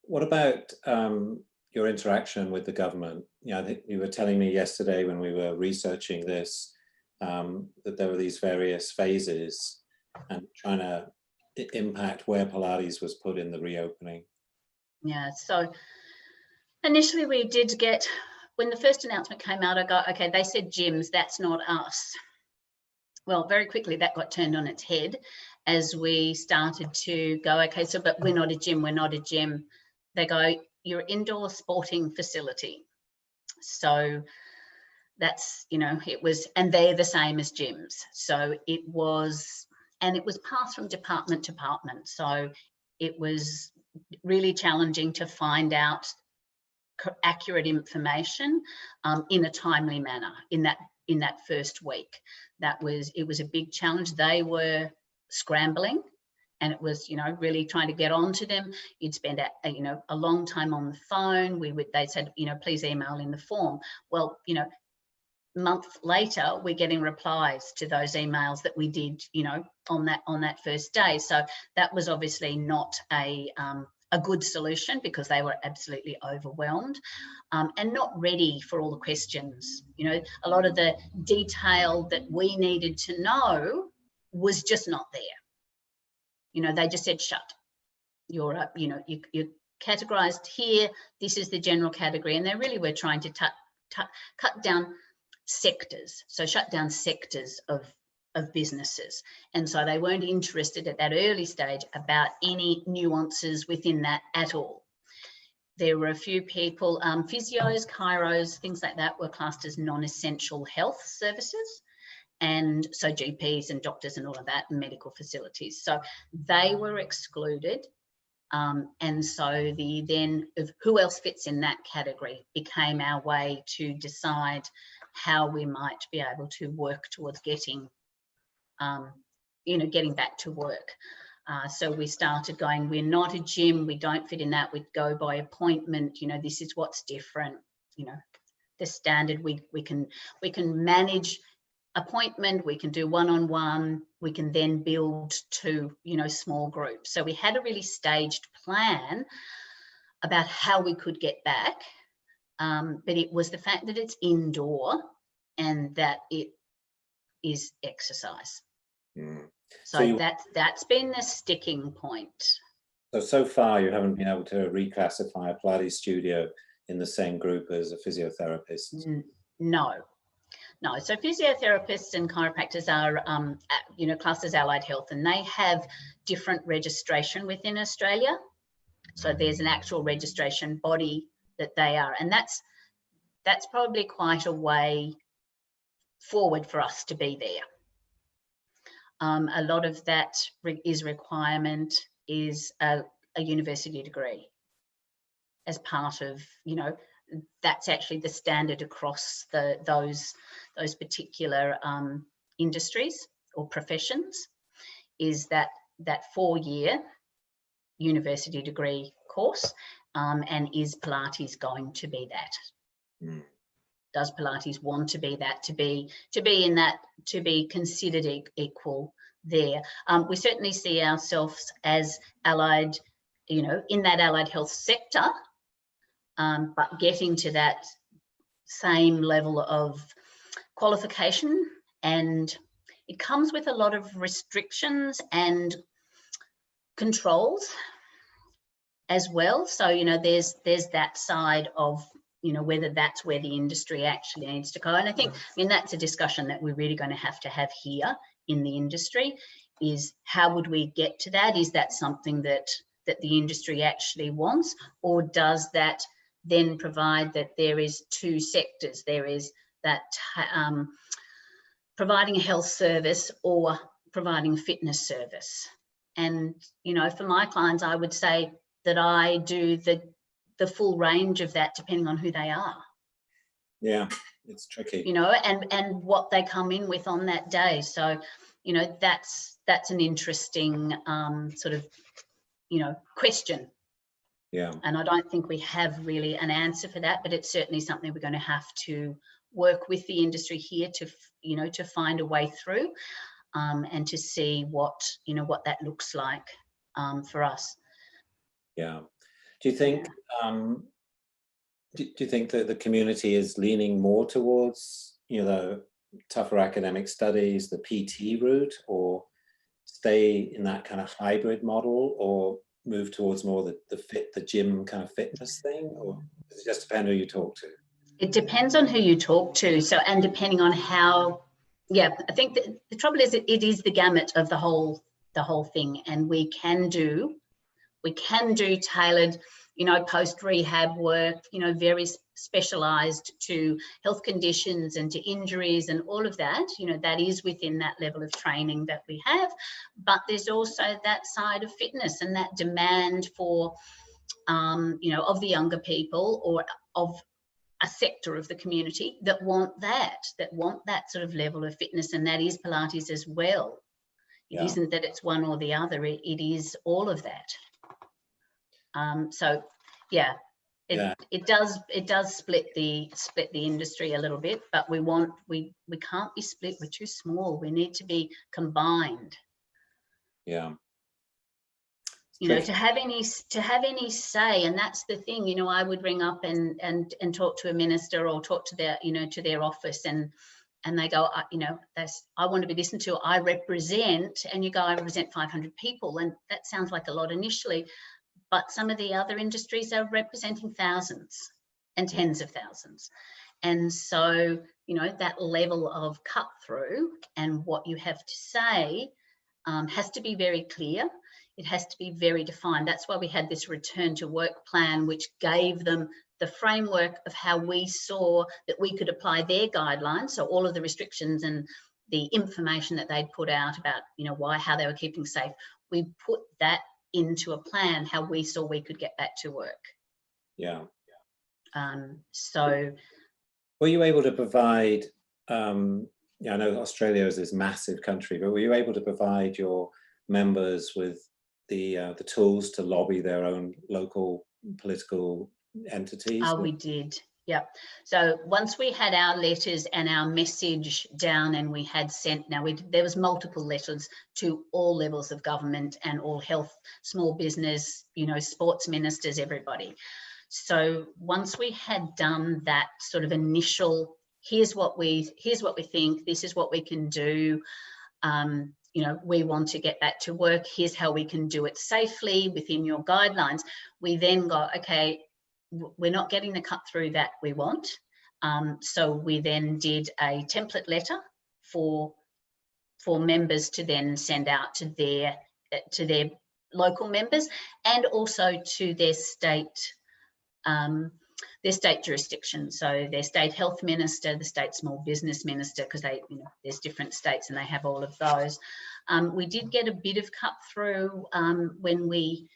What about your interaction with the government? I think you were telling me yesterday when we were researching this, that there were these various phases and trying to impact where Pilates was put in the reopening. Yeah, so initially we did get, when the first announcement came out, I got, okay, they said gyms, that's not us. Well, very quickly that got turned on its head as we started to go, okay, so, but we're not a gym, we're not a gym. They go, you're an indoor sporting facility. So that's, it was, and they're the same as gyms. So it was, and it was passed from department to department. So it was really challenging to find out accurate information in a timely manner in that first week. It was a big challenge. They were scrambling, and it was, really trying to get on to them. You'd spend a long time on the phone. They said, please email in the form. Well, a month later, we're getting replies to those emails that we did, on that first day. So that was obviously not a good solution, because they were absolutely overwhelmed and not ready for all the questions. A lot of the detail that we needed to know was just not there. They just said, shut. You're categorized here. This is the general category. And they really were trying to cut down sectors. So shut down sectors of businesses. And so they weren't interested at that early stage about any nuances within that at all. There were a few people, physios, chiros, things like that were classed as non-essential health services. And so GPs and doctors and all of that, and medical facilities. So they were excluded. And so then who else fits in that category became our way to decide how we might be able to work towards getting back to work. So we started going, we're not a gym, we don't fit in that, we'd go by appointment, this is what's different, the standard, we can manage appointment, we can do one-on-one, we can then build to, small groups. So we had a really staged plan about how we could get back, but it was the fact that it's indoor and that it is exercise. So that's been the sticking point. So far you haven't been able to reclassify a Pilates studio in the same group as a physiotherapist? No. So physiotherapists and chiropractors are, classed as allied health, and they have different registration within Australia. So there's an actual registration body that they are, and that's probably quite a way forward for us to be there. A lot of that requirement is a university degree as part of, that's actually the standard across those particular industries or professions, is that 4-year university degree course, and is Pilates going to be that? Does Pilates want to be that, to be in that, to be considered equal there? We certainly see ourselves as allied, in that allied health sector, but getting to that same level of qualification, and it comes with a lot of restrictions and controls as well. So, there's that side of you know, whether that's where the industry actually needs to go. And I think, I mean, that's a discussion that we're really going to have here in the industry, is how would we get to that? Is that something that the industry actually wants, or does that then provide that there is two sectors? There is that providing a health service or providing fitness service. And, you know, for my clients, I would say that I do the full range of that, depending on who they are. Yeah, it's tricky. You know, and what they come in with on that day. So, you know, that's an interesting sort of, you know, question. Yeah. And I don't think we have really an answer for that, but it's certainly something we're going to have to work with the industry here to, you know, to find a way through, and to see what, you know, what that looks like for us. Yeah. Do you think do you think that the community is leaning more towards, you know, the tougher academic studies, the PT route, or stay in that kind of hybrid model, or move towards more the gym kind of fitness thing? Or does it just depend who you talk to? It depends on who you talk to. So, and depending on how, yeah, I think that the trouble is it is the gamut of the whole thing, and we can do tailored, you know, post rehab work, you know, very specialized to health conditions and to injuries and all of that. You know, that is within that level of training that we have. But there's also that side of fitness and that demand for, you know, of the younger people or of a sector of the community that want that sort of level of fitness, and that is Pilates as well. It isn't that it's one or the other, it is all of that. So yeah, it does split the industry a little bit, but we can't be split. We're too small. We need to be combined. Yeah. You know, to have any say, and that's the thing. You know, I would ring up and talk to a minister or talk to their, you know, to their office, and they go, you know, I want to be listened to. I represent, and you go, I represent 500 people, and that sounds like a lot initially, but some of the other industries are representing thousands and tens of thousands, and so, you know, that level of cut through and what you have to say has to be very clear. It has to be very defined. That's why we had this return to work plan, which gave them the framework of how we saw that we could apply their guidelines. So all of the restrictions and the information that they'd put out about, you know, how they were keeping safe, we put that into a plan, how we saw we could get back to work. Yeah. So were you able to provide, yeah, I know Australia is this massive country, but were you able to provide your members with the tools to lobby their own local political entities? Oh, we did. Yeah. So once we had our letters and our message down, and we had sent, there was multiple letters to all levels of government and all health, small business, you know, sports ministers, everybody. So once we had done that sort of initial, here's what we think, this is what we can do. You know, we want to get back to work. Here's how we can do it safely within your guidelines. We then got, okay, we're not getting the cut through that we want. So we then did a template letter for members to then send out to their local members, and also to their state jurisdiction. So their state health minister, the state small business minister, because they, you know, there's different states and they have all of those. We did get a bit of cut through when we,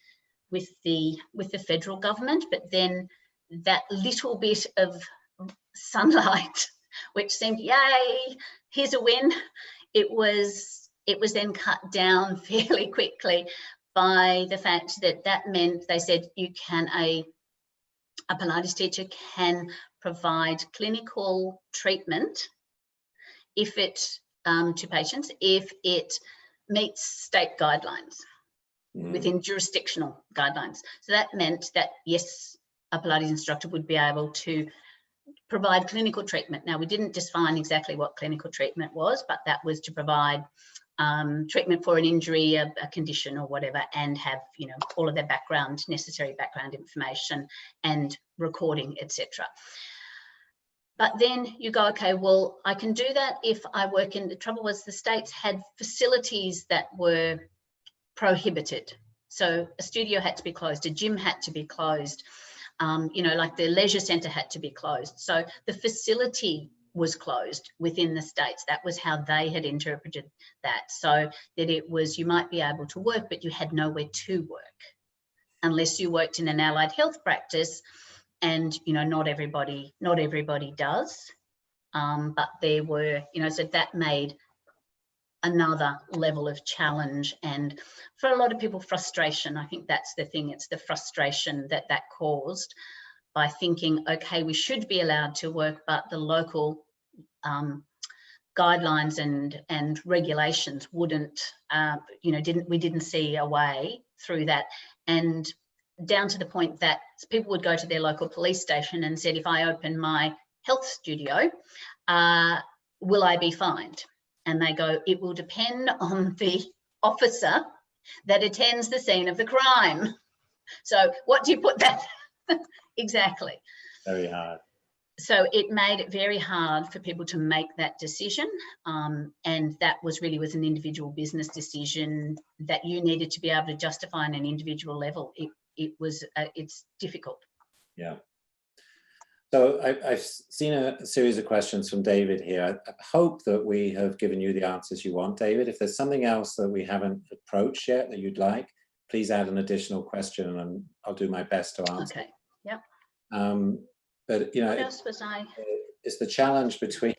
with the federal government, but then that little bit of sunlight, which seemed, yay, here's a win, it was then cut down fairly quickly by the fact that meant they said you can, a Pilates teacher can provide clinical treatment if it to patients if it meets state guidelines, within jurisdictional guidelines. So that meant that, yes, a Pilates instructor would be able to provide clinical treatment. Now, we didn't define exactly what clinical treatment was, but that was to provide treatment for an injury, a condition or whatever, and have, you know, all of their necessary background information and recording, etc. But then you go, okay, well, I can do that if I work in, the trouble was the states had facilities that were prohibited. So a studio had to be closed, a gym had to be closed, you know, like the leisure centre had to be closed. So the facility was closed within the states. That was how they had interpreted that. So that it was, you might be able to work, but you had nowhere to work unless you worked in an allied health practice. And, you know, not everybody does. But there were, you know, so that made another level of challenge, and for a lot of people, frustration. I think that's the thing. It's the frustration that caused by thinking, okay, we should be allowed to work, but the local guidelines and regulations wouldn't, you know, we didn't see a way through that. And down to the point that people would go to their local police station and said, if I open my health studio, will I be fined? And they go, it will depend on the officer that attends the scene of the crime. So what do you put that? Exactly. Very hard. So it made it very hard for people to make that decision. And that was an individual business decision that you needed to be able to justify on an individual level. It's difficult. Yeah. So I've seen a series of questions from David here. I hope that we have given you the answers you want, David. If there's something else that we haven't approached yet that you'd like, please add an additional question and I'll do my best to answer. Okay, yep. But, you know, what else was it's the challenge between,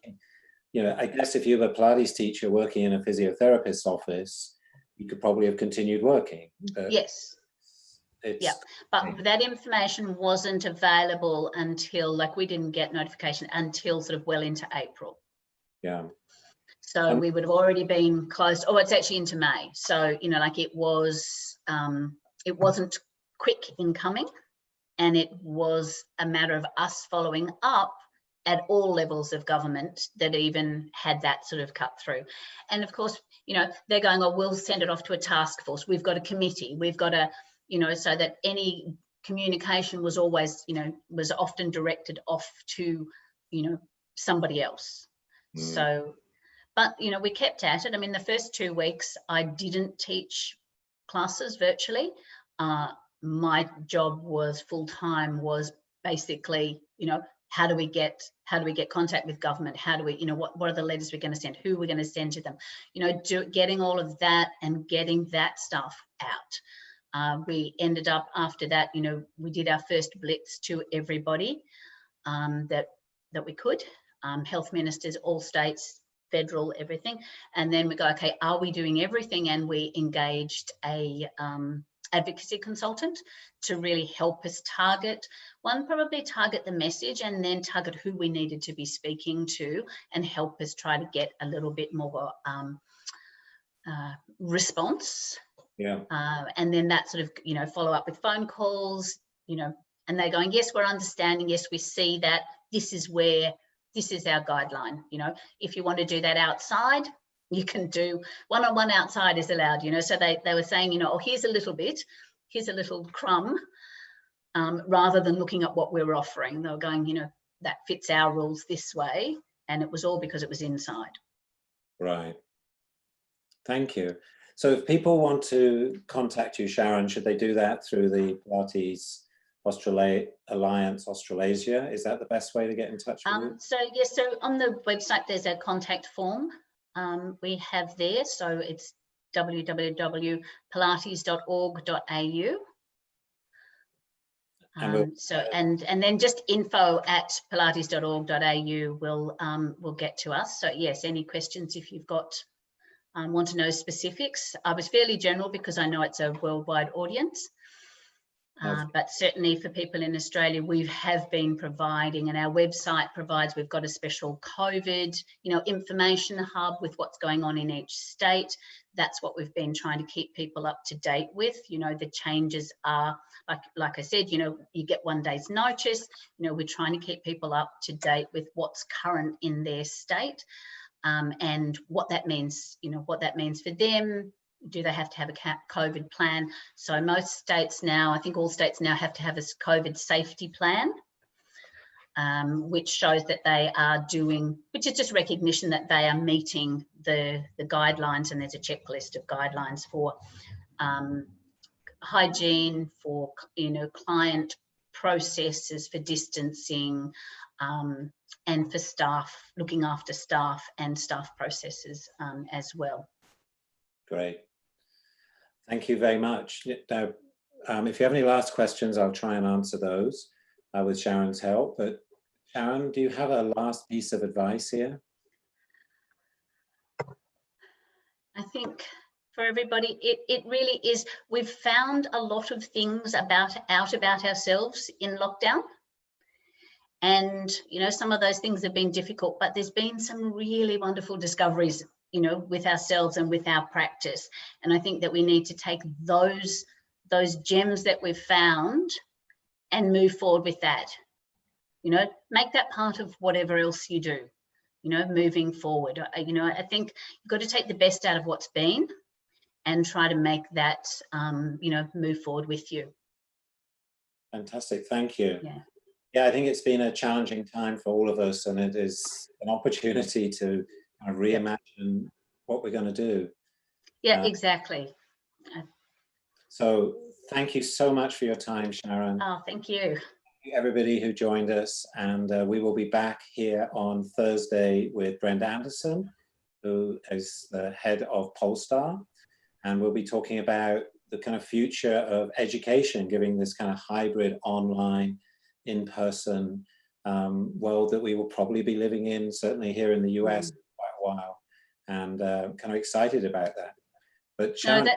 you know, I guess if you have a Pilates teacher working in a physiotherapist's office, you could probably have continued working. Yes. Yeah, but that information wasn't available until, like, we didn't get notification until sort of well into April. Yeah. So we would have already been closed. Oh, it's actually into May. So, you know, like it wasn't quick in coming, and it was a matter of us following up at all levels of government that even had that sort of cut through. And of course, you know, they're going, oh, we'll send it off to a task force. We've got a committee. We've got a, you know, so that any communication was always, you know, was often directed off to, you know, somebody else. So, but, you know, we kept at it. I mean, the first 2 weeks I didn't teach classes virtually. My job was full-time, was basically, you know, how do we get contact with government? How do we, you know, what are the letters we're going to send? Who we're going to send to them? You know, getting all of that and getting that stuff out. We ended up after that, you know, we did our first blitz to everybody that we could, health ministers, all states, federal, everything. And then we go, okay, are we doing everything? And we engaged a advocacy consultant to really help us probably target the message, and then target who we needed to be speaking to, and help us try to get a little bit more response. Yeah. And then that sort of, you know, follow up with phone calls, you know, and they're going, yes, we're understanding. Yes, we see that. This is our guideline. You know, if you want to do that outside, you can do one-on-one outside is allowed, you know. So they were saying, you know, oh, here's a little bit, here's a little crumb, rather than looking at what we were offering. They were going, you know, that fits our rules this way. And it was all because it was inside. Right. Thank you. So if people want to contact you, Sharon, should they do that through the Pilates Alliance Australasia? Is that the best way to get in touch with you? So yes, so on the website there's a contact form we have there. So it's www.pilates.org.au. And then just info@pilates.org.au will get to us. So yes, any questions if you've got want to know specifics. I was fairly general because I know it's a worldwide audience. But certainly for people in Australia, we have been providing, and our website provides, we've got a special COVID, you know, information hub with what's going on in each state. That's what we've been trying to keep people up to date with. You know, the changes are, like I said, you know, you get 1 day's notice. You know, we're trying to keep people up to date with what's current in their state. and what that means, what that means for them. Do they have to have a COVID plan? So most states now, I think all states now have to have a COVID safety plan, which shows that they are doing, which is just recognition that they are meeting the guidelines, and there's a checklist of guidelines for hygiene, for client processes, for distancing, and for staff, looking after staff and staff processes as well. Great. Thank you very much. Now, if you have any last questions, I'll try and answer those with Sharon's help. But Sharon, do you have a last piece of advice here? I think for everybody, it really is, we've found a lot of things out about ourselves in lockdown. And, some of those things have been difficult, but there's been some really wonderful discoveries, with ourselves and with our practice. And I think that we need to take those gems that we've found and move forward with that. Make that part of whatever else you do, moving forward. I think you've got to take the best out of what's been and try to make that, move forward with you. Fantastic, thank you. Yeah, I think it's been a challenging time for all of us, and it is an opportunity to reimagine what we're going to do. Yeah, exactly. So thank you so much for your time, Sharon. Oh, thank you. Thank you everybody who joined us, and we will be back here on Thursday with Brenda Anderson, who is the head of Polestar, and we'll be talking about the kind of future of education, giving this kind of hybrid online, in-person world that we will probably be living in, certainly here in the US, for quite a while, and kind of excited about that. But Sharon, no,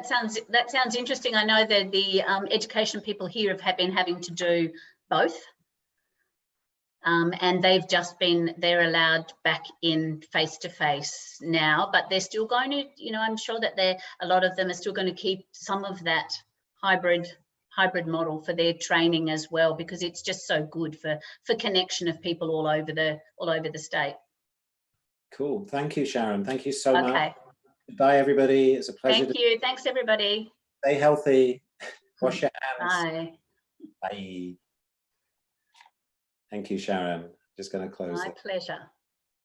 that sounds interesting. I know that the education people here have been having to do both, and they're allowed back in face-to-face now, but they're still going to, I'm sure that a lot of them are still going to keep some of that hybrid model for their training as well, because it's just so good for connection of people all over the state. Cool. Thank you, Sharon. Thank you so much. Okay. Bye, everybody. It's a pleasure. Thank you. Thanks, everybody. Stay healthy. Wash your hands. Bye. Bye. Thank you, Sharon. Just going to close it. My pleasure.